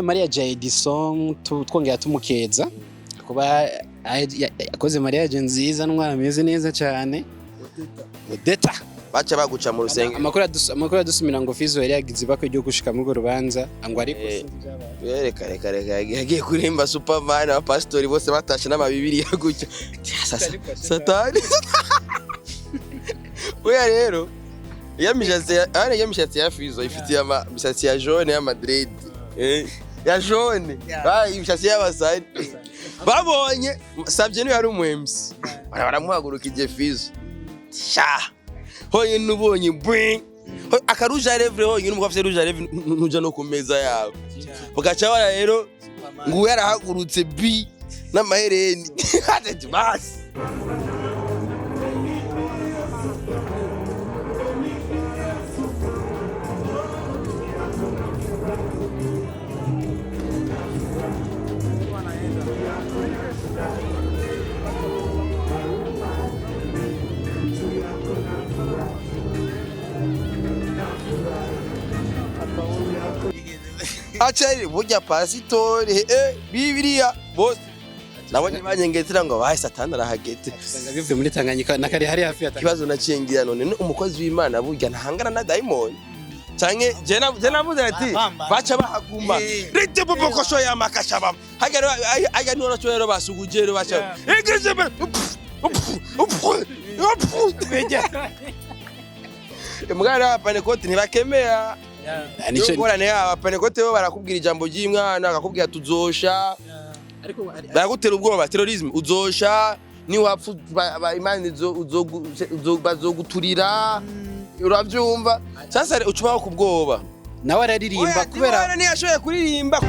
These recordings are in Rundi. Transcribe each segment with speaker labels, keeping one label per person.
Speaker 1: Maria Edisson twongera tumukeza kuba yakoze mariage nziza n'ameze neza cyane udeta
Speaker 2: baca baguca mu rusenge
Speaker 1: amakuru adusumira ngo Fizzo yari yagize bakwe ryo gushika mu rubanza ngo ariko
Speaker 2: reka yagiye kurimba SuperMan abapasitori bose batashe n'amabibiri gutya satani oya rero yamishatsi ya Fizzo ifitiye imishatsi ya jaune ya Madrid ya jaune imishatsi y'abasari babonye savye niyo ari umwemsi baramuhaguruka ije Fizzo sha hoye nubonye bring akaruja levre hoye n'umugafite ruja levre nuja no kumeza yawe bagaca bara rero ngo yarahagurutse bi n'amahereni ati basi Achari burya pasitori Bibiliya bose nabonye banyengetera ngo bahe satani arahagete
Speaker 1: usanga bivuye muri Tanganyika nakari hari hafi ya
Speaker 2: kibazo nacengira none umukozi w'Imana burya ntahangana na daimoni canke je navuze ati baca bahaguma rite bubokosho ya makashaba hagero aya niho rero basuguje rero baca egeze mugara panekoti ntibakemera nico ngorane yaba panekote bo barakubwira ijambo ry'Imwana akakubwira tuzosha ariko baragutera ubwoba terrorism uzosha ni wapfu Imana bazoguturira uravyumva sasa ucubaho kubwoba
Speaker 1: nawe araririmba kubera
Speaker 2: ni yashoye kuririmba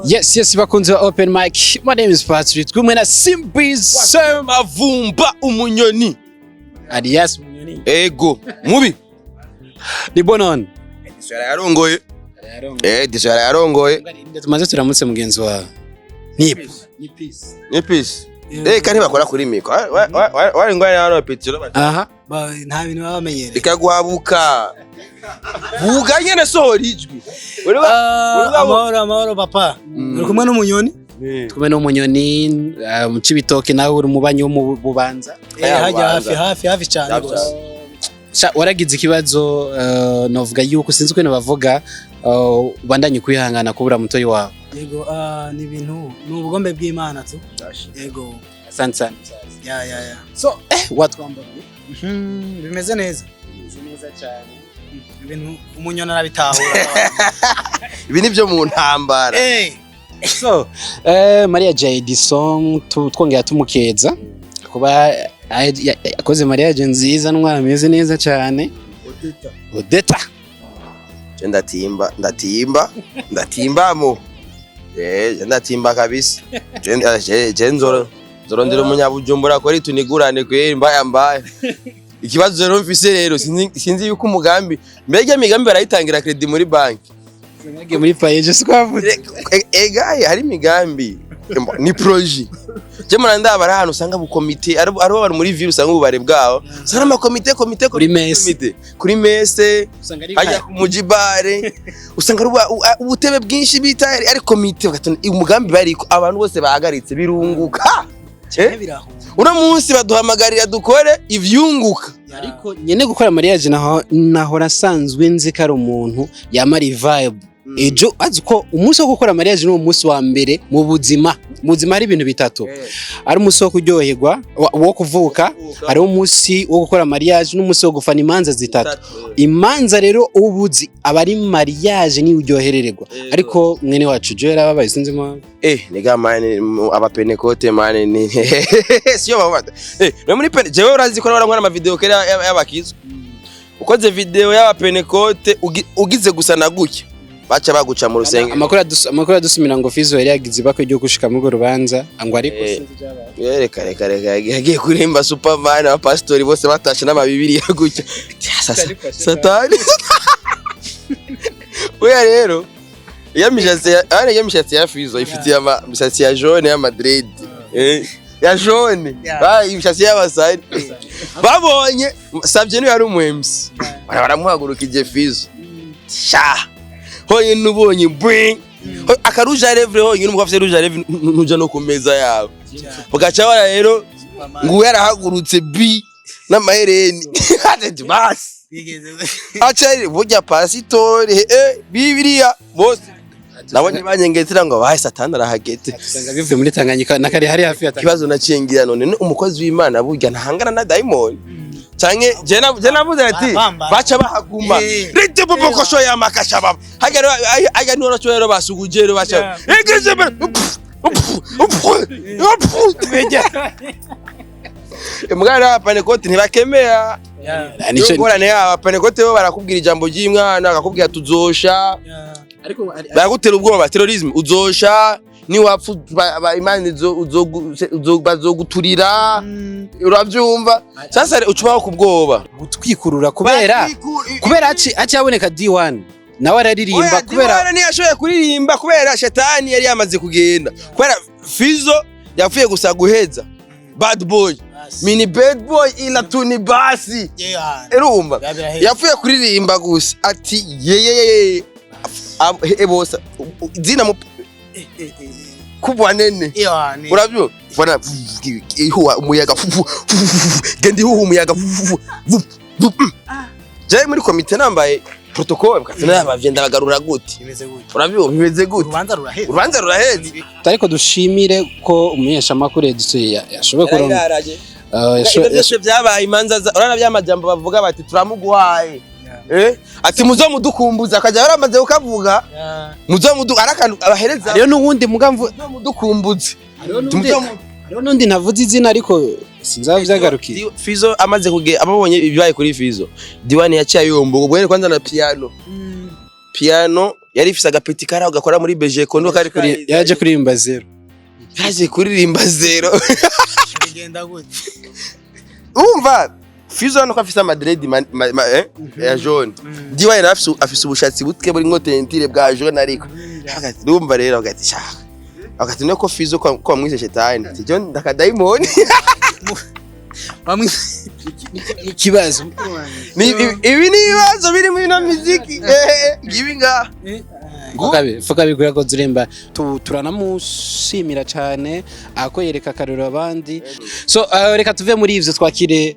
Speaker 1: Yes, bakunze wa open mic. My name is Patrick. Kumwe na Simbizi Wa
Speaker 2: Semavumba umunyoni.
Speaker 1: Alias umunyoni.
Speaker 2: Ego, mubi.
Speaker 1: Ni bonon.
Speaker 2: Edisson yarongoye. Edisson yarongoye.
Speaker 1: Tumaze turamutse mugenzi wa. Ni peace.
Speaker 2: Kandi bakora kuri miko. Wari ngwani hano petero.
Speaker 1: Aha. Nta bintu babamenyereye.
Speaker 2: Ikaguhabuka. Vuga nyene sohora ijwi.
Speaker 1: Amahoro papa. Uri kumwe n'umunyoni? Kumwe n'umunyoni mu Cibitoke nawe uri mubanyi wo mu Bubanza. Hajya hafi cyane rwose. Waragize ikibazo novuga yuko sinzi uko bavuga bandanye kwihangana kubura mutoyi wawe.
Speaker 3: Yego ni ibintu n'ubugombe bw'Imana tu. Yego.
Speaker 1: Asante.
Speaker 3: Ya.
Speaker 1: So watwambara.
Speaker 3: Bimeze neza.
Speaker 1: Bimeze neza cyane.
Speaker 3: Ibintu umunyona arabitahura.
Speaker 2: Ibi nivyo mu ntambara.
Speaker 1: So Maria Edisson twongera tumukeza kuba yakoze mariage nziza n'ameze neza cyane udeta ndatimbamo ndatimba kabisa nzorondera umunyabujumbura kuri tunigurane kweri mbaya ikibazo rero mfise rero sinzi yuko umugambi mbega migambi barayitangira credit muri banki Nage muri paye swavuze
Speaker 2: egaye hari migambi ni projet je muranda abara hano usanga bu comité aribo bari muri ville usanga ubare bwabo sana ama comité kuri messe ajya ku mujibare usanga ubutebe bwinshi bita ari comité umugambi bari abantu bose bahagaritse birunguka Uno munsi baduhamagarira dukore ivyunguka
Speaker 1: ariko nyene gukora mariage naho nasanzwe nzi kari umuntu yamari vibe ejo azi ko umunsi wo gukora mariage ni umunsi wa mbere mu buzima hari ibintu bitatu ari umunsi wo kuryoherwa wo kuvuka ari umunsi wo gukora mariage n'umunsi wo gufana imanza zitatu imanza rero ubuzi abari mariage ni uryoherererwa ariko mwene wacu jo yarababaye sinzi mpamvu
Speaker 2: nega mane abapenekote mane ni siyo babata no muri pene jewe urazi ko nkora ama video kera y'abakizo ukoze video y'abapenekote ugize gusa na gutya baca baguca mu rusenge
Speaker 1: amakuru adusumira ngo Fizzo yari yagize bakwe ryo gushika muri rubanza ngo ariko sinzi byabaye
Speaker 2: reka yagiye kurimba SuperMan abapasitori bose batashe n'amabibiri gutya satani oya rero yamishatse ya Fizzo ifitiye imishatsi ya jaune ya Madrid ya jaune imishatsi y'abasari babonye savye niyo yari umuhemsi baramuhagurukije Fizzo hoye nubonye bring akaruja levre hoye numva afite ruja levre nuja no kumeza yawe bugaca wara rero ngo yarahagurutse bi n'amahereni ati basi acari burya pasitori bibiliya bose nabonye banyengetira ngo bahe satani arahagete
Speaker 1: usanga bivuye muri Tanganyika nakari hari hafi ya
Speaker 2: kibazo nacengira none umukozi w'Imana burya ntahangana na daimon canke je navuze ati baca bahaguma rite buboko sho ya makasha baba haga noro cyo rero basugujero baca egeze mugara apanekoti ntibakemera nico ngorane apanekoti bo barakubwira ijambo ry'Imwana akakubwira tuzosha ariko baragutera ubwoba terrorism uzosha ni wapfu imana bazoguturira uravyumva sasa ucubaho kubwoba
Speaker 1: gutwikurura kubera aci yaboneka D1 nawe araririmba
Speaker 2: kubera ni yashoye kuririmba kubera shetani yari yamaze kugenda kubera Fizzo yapfuye gusa guheza bad boy mini bad boy ila tuni basi urumva yapfuye kuririmba gusa ati ye bosa zina mu kubwa nene uravyo bwana ihuwa umuyaga gendi ihuwa umuyaga je muri comité nambaye protocole bakatina abavye ndabagarura gute uravyo bimeze gute urubanza ruraheze
Speaker 1: ariko dushimire ko umunyesha makuru Edisson yashoboye kuronka
Speaker 2: byose byabaye imanza urana by'amajambo bavuga bati turamuguhaye ati muzo mudukumbuza akaja baramaze ukavuga muzo arakantu abahereza
Speaker 1: rero nubundi mugamvu
Speaker 2: mudukumbuze
Speaker 1: rero nundi navuze izina ariko sinzavyagarukiye
Speaker 2: Fizzo amaze ababonye ibibaye kuri Fizzo diwani yaciye yombo ubwo kwanza na piano yari ifise agapeti karaho gakora muri BG kondo kari kuri
Speaker 1: yaje kuririmba zero
Speaker 2: bigenda gute umva Fizzo no afise Madrid ya jaune diwani afise ubushatsi butke buri ngotentire bwa jaune ariko hagati ndumva rero hagati shaka hagati no ko Fizzo kwa mwise shetani tijo ndakadaimoni
Speaker 1: bamwe ikibazo
Speaker 2: ibi ni ibibazo biri muri no muziki gibinga
Speaker 1: fuka bigura ko zuremba turanamushimira cyane ako yereka karero abandi so reka tuve muri ivyo twakire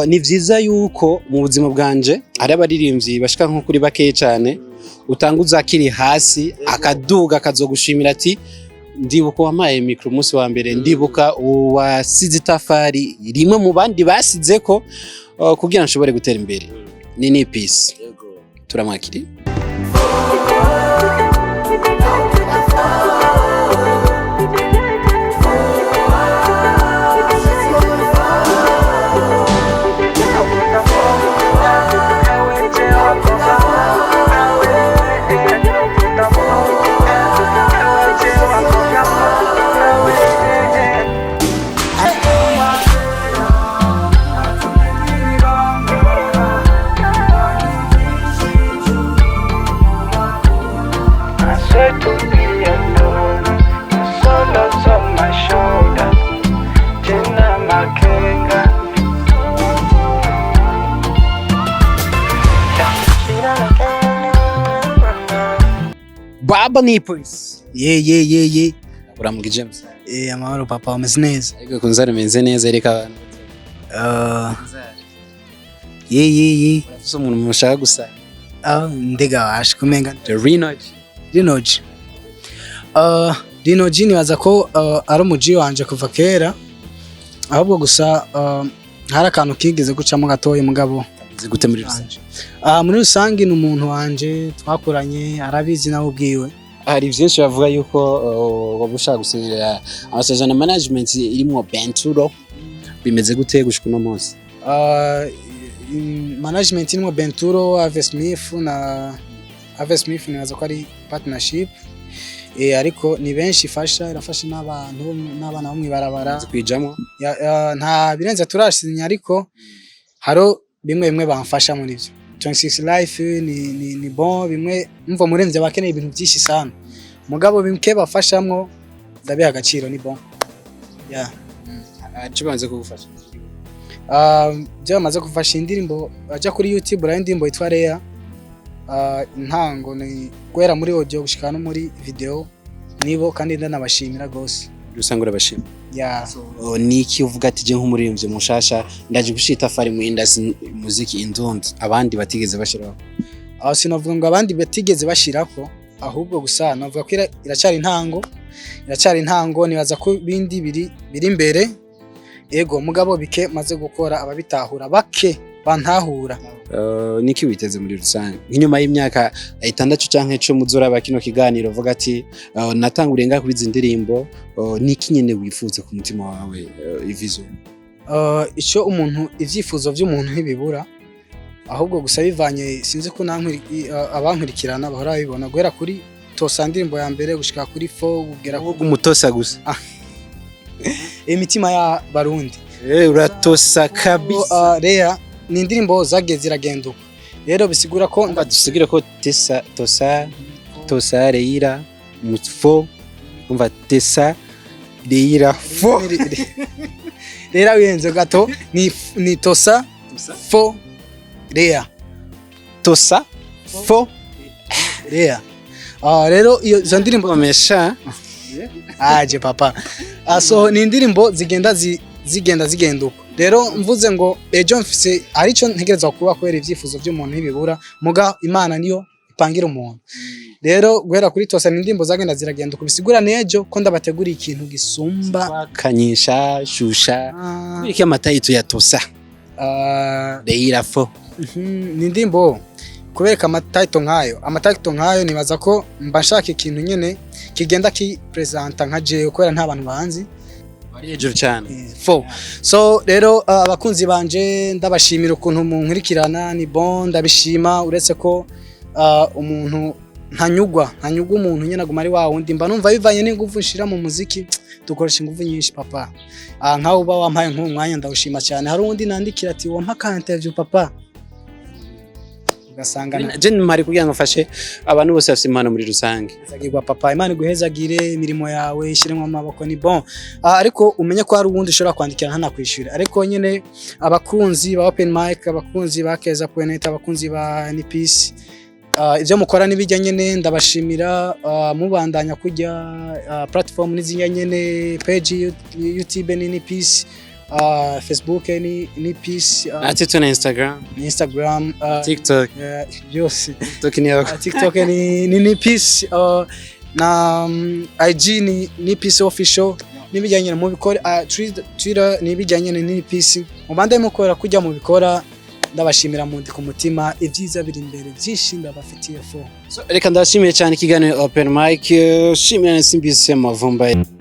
Speaker 1: ni vyiza yuko mu buzima bwanje ari abaririmbyi bashika nko kuri bakeye cyane utanguza akiri hasi akaduga kazogushimira ati ndibuka wamaye micro umunsi wa mbere ndibuka wasize itafari rimwe mu bandi basize ko kugira nshobore gutera imbere ni peace turamwakiri Baba ni please ye uramuga James
Speaker 3: amahoro papa umeze neza
Speaker 1: ariko kunzara menze neza reka abantu
Speaker 3: ye
Speaker 1: so umuntu mushaka gusa
Speaker 3: ndega wash kumenga
Speaker 1: Rinoji.
Speaker 3: Rinoji nibaza ko ari umuji wanje kuva kera ahubwo gusa hari akantu kigeze gucamo gatoye mugabo
Speaker 1: gute muri rusange.
Speaker 3: Muri rusange ni umuntu wanje twakuranye arabizi nawe ubwiwe.
Speaker 1: Hari byinshi bavuga yuko wabushaka gusinyira amasezerano management irimo Benturo bimeze gute gushika no munsi.
Speaker 3: Management irimo Benturo, Ave Smith nibaza ko ari partnership. Ariko ni benshi irafasha n'abantu n'abana bo mwibarabara
Speaker 1: kwijamo.
Speaker 3: Nta birenze turashinya ariko haro bimwe bamfasha muri byo. 26 life ni bon bimwe mvo murenze bakeneye ibintu byinshi sana. Mugabo bimke bafashamwo ndabiha agaciro ni bon.
Speaker 1: Kibanze kugufasha.
Speaker 3: Byamaze gufasha indirimbo aja kuri YouTube ra indirimbo yitwa Rero. Ntango ni gwera muri audio gushika no muri video nibo kandi ndanabashimira gose.
Speaker 1: Rusangura bashima. Niki uvuga ati je nk'umuririmbyi mushasha ndaje gushita fari mu industry muziki indundi abandi batigeze bashiraho.
Speaker 3: Sinavuga ngo abandi batigeze bashirako ahubwo gusa navuga ko iracari intango nibaza ko bindi biri imbere. Ego mugabo bike maze gukora ababitahura bake bantahura.
Speaker 1: Niki witeze muri rusange nk'inyuma y'imyaka 6 canke 10 muzora bakino kiganiro vuga ati natanguriye nga kuri zindirimbo niki nyene wifuza ku mutima wawe ivizo.
Speaker 3: Ico umuntu ivyifuzo by'umuntu ntibibura ahubwo gusa bivanye sinzi ko abankurikirana bahora bibona guhera kuri tosa ndirimbo ya mbere gushika kuri 4 kugera
Speaker 1: ku umutosa gusa.
Speaker 3: Imitima ya Barundi
Speaker 1: uratosa kabisa.
Speaker 3: Rero ni indirimbo zageze ziragenda uko rero bisigura ko
Speaker 1: dusigira ko tosa reira mutfo umva tesa reira fo rero wenze gato ni tosa fo reya tosa fo
Speaker 3: reya. Rero iyo zo ndirimbo
Speaker 1: bamesha
Speaker 3: aje papa so ni indirimbo zigenda uko rero mvuze ngo ejo mfise arico ntegereza kuba kwera ivyifuzo by'umuntu ntibibura muga Imana niyo ipangira umuntu. Rero guhera kuri tosa n'indimbo zagenda ziragenda uko bisigura nejo ko ndabategura ikintu gisumba
Speaker 1: kanyisha shusha iki amatayito ya tosa reira fo.
Speaker 3: N'indimbo kubereka amatayito nkayo nibaza ko mbashaka ikintu nyene kigenda ki presenta nka je kwera nta bantu banzi
Speaker 1: hejuru cyane.
Speaker 3: So rero abakunzi banje ndabashimira ukuntu munkurikirana ni bon ndabishima uretse ko umuntu ntanyugwa umuntu nyene aguma ari wa wundi mba numva bivanye n'ingufu nshira mu muziki dukoresha ingufu nyinshi papa. Nkaho uba wampaye nk'umwanya ndawushima cyane. Hari undi nandikira ati wampa ka interview papa ugasanga
Speaker 1: je mari kugira ngo mfashe abantu bose bafite impano muri rusange.
Speaker 3: Zagirwa papa Imana guhezagire imirimo yawe ishiremwa amaboko ni bon. Ariko umenye ko hari ubundi ushobora kwandikira hana kwishura ariko nyene abakunzi ba open mic abakunzi ba keza.net abakunzi ba ni peace ivyo mukora nibijanye nyene ndabashimira. Mubandanya kujya platform nizinya nyene page YouTube ni peace Facebook ni peace
Speaker 1: Twitter na Instagram TikTok
Speaker 3: byose
Speaker 1: TikTok
Speaker 3: ni peace na IG ni peace official nibijanye mu bikora Twitter nibijanye ni peace mubande mukora kujya mu bikora ndabashimira mundi ku mutima ivyiza biri imbere byinshi ndabafitiye fo.
Speaker 1: Reka ndashimiye cyane ikiganiro open mic shimira Simbizi Wa Semavumba.